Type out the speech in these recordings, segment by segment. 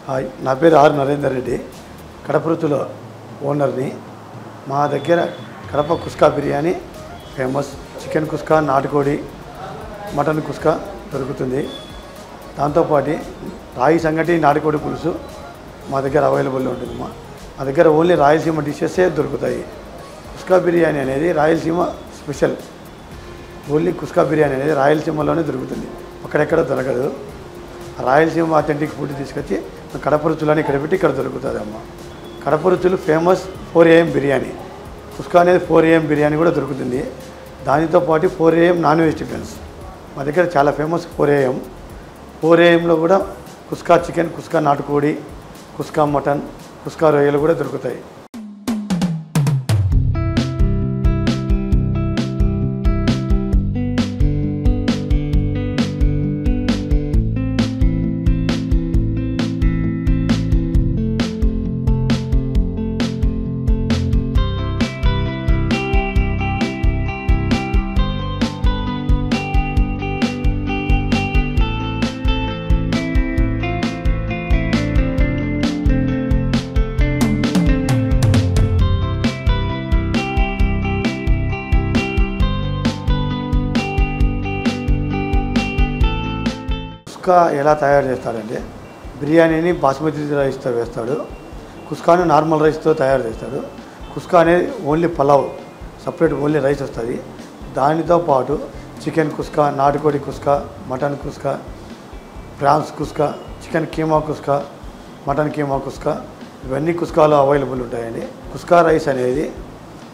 Hi, నా పేరు are Narender Reddy, Kadapa రుచుల ఓనర్ని. మా దగ్గర కడప కుస్కా బిర్యానీ ఫేమస్. చికెన్ కుస్కా, నాటుకోడి, మటన్ కుస్కా దొరుకుతుంది. దాంతోపాటు రాయి సంగటి, నాటుకోడి పులుసు మా దగ్గర అవైలబుల్ ఉంటుంది. మా దగ్గర ఓన్లీ రాయలసీమ డిషెసే దొరుకుతాయి. కుస్కా బిర్యానీ అనేది రాయలసీమ స్పెషల్. ఓన్లీ కుస్కా బిర్యానీ అనేది రాయలసీమలోనే దొరుకుతుంది, అక్కడెక్కడ దొరకదు. రాయలసీమ అథెంటిక్ ఫుడ్ తీసుకొచ్చి కడప రుచులని ఇక్కడ పెట్టి ఇక్కడ దొరుకుతుంది అమ్మ. కడప రుచులు ఫేమస్ 4 AM బిర్యానీ. కుస్కా అనేది 4 AM బిర్యానీ కూడా దొరుకుతుంది. దానితో పాటు 4 AM నాన్ వెజ్ టిఫిన్స్ మా దగ్గర చాలా ఫేమస్. 4 AM 4 AMలో కూడా కుస్కా చికెన్, కుస్కా నాటుకోడి, కుస్కా మటన్, కుస్కా రొయ్యలు కూడా దొరుకుతాయి. కుస్కా ఎలా తయారు చేస్తాడంటే, బిర్యానీని బాస్మతి రైస్తో వేస్తాడు, కుస్కాను నార్మల్ రైస్తో తయారు చేస్తాడు. కుస్కా అనేది only pulao, separate only rice వస్తుంది. దానితో పాటు చికెన్ కుస్కా, నాటుకోడి kuska, mutton kuska, prawns kuska, chicken keema kuska, mutton keema kuska, ఇవన్నీ కుస్కాలో అవైలబుల్ ఉంటాయండి. కుస్కా రైస్ అనేది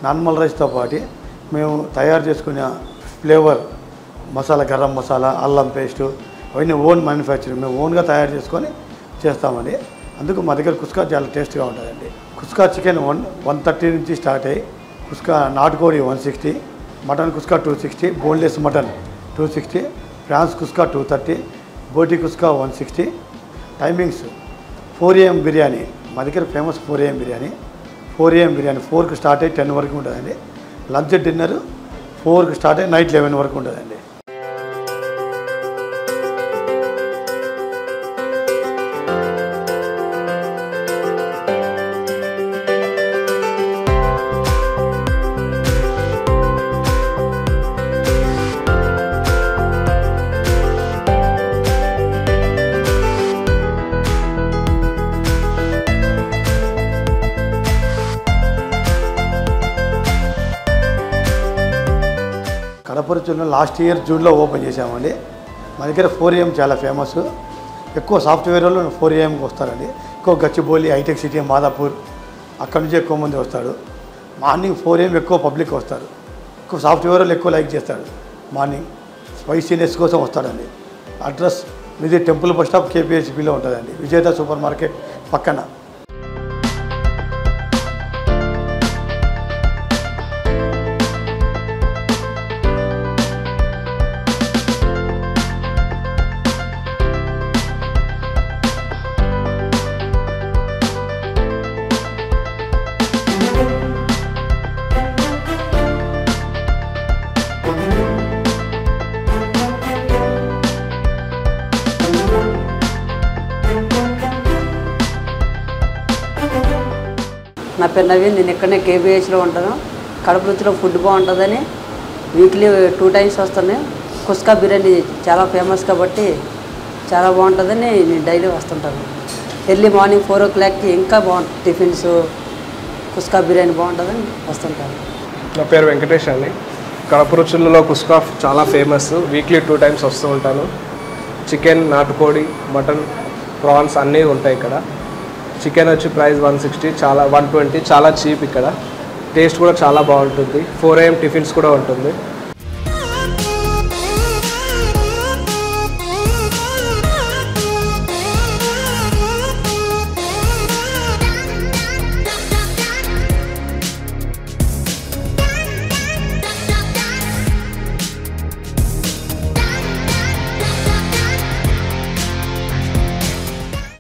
నార్మల్ రైస్తో పాటు మేము తయారు చేసుకునే ఫ్లేవర్ మసాలా, గరం మసాలా, అల్లం పేస్టు అవన్నీ ఓన్ మ్యానుఫ్యాక్చరింగ్, మేము ఓన్గా తయారు చేసుకొని చేస్తామండి. అందుకు మా దగ్గర కుస్కా చాలా టేస్ట్గా ఉంటుందండి. కుస్కా చికెన్ 130 నుంచి స్టార్ట్ అయ్యి, కుస్కా నాటుకోడి 160, mutton kuska 260, boneless mutton 260, prawns kuska 230, బోటి కుస్కా 160. టైమింగ్స్ 4 AM బిర్యానీ మా దగ్గర ఫేమస్. 4 AM బిర్యానీ 4కి స్టార్ట్ అయ్యి 10 వరకు ఉంటుందండి. లంచ్ డిన్నర్ 4కి స్టార్ట్ అయ్యి నైట్ 11 వరకు ఉంటుందండి. కడప రుచులను లాస్ట్ ఇయర్ జూన్లో ఓపెన్ చేసామండి. మా దగ్గర 4 AM చాలా ఫేమస్. ఎక్కువ సాఫ్ట్వేర్ వాళ్ళు 4 AMకి వస్తారండి. ఎక్కువ గచ్చిబౌలి, హైటెక్ సిటీ, మాదాపూర్ అక్కడి నుంచి ఎక్కువ మంది వస్తాడు. మార్నింగ్ 4 AM ఎక్కువ పబ్లిక్ వస్తారు. ఎక్కువ సాఫ్ట్వేర్ వాళ్ళు ఎక్కువ లైక్ చేస్తాడు. మార్నింగ్ స్పైసీనెస్ కోసం వస్తాడండి. అడ్రస్ మీది టెంపుల్ బస్ స్టాప్ KPHPలో ఉంటుందండి, విజేత సూపర్ మార్కెట్ పక్కన. నా పేరు నవీన్, నేను ఇక్కడనే KPHలో ఉంటాను. కడప రుచిలో ఫుడ్ బాగుంటుందని వీక్లీ 2 టైమ్స్ వస్తాను. కుస్కా బిర్యానీ చాలా ఫేమస్ కాబట్టి చాలా బాగుంటుందని నేను డైలీ వస్తుంటాను. ఎర్లీ మార్నింగ్ 4 o'clockకి ఇంకా బాగుంటుంది టిఫిన్స్. కుస్కా బిర్యానీ బాగుంటుందని వస్తుంటాను. నా పేరు వెంకటేష్ అండి. కడప రుచులలో కుస్కా చాలా ఫేమస్. వీక్లీ 2 టైమ్స్ వస్తూ ఉంటాను. చికెన్, నాటుకోడి, మటన్, ప్రాన్స్ అన్నీ ఉంటాయి ఇక్కడ. చికెన్ వచ్చి ప్రైస్ 160, 120, చాలా చీప్ ఇక్కడ. టేస్ట్ కూడా చాలా బాగుంటుంది. 4 AM టిఫిన్స్ కూడా ఉంటుంది.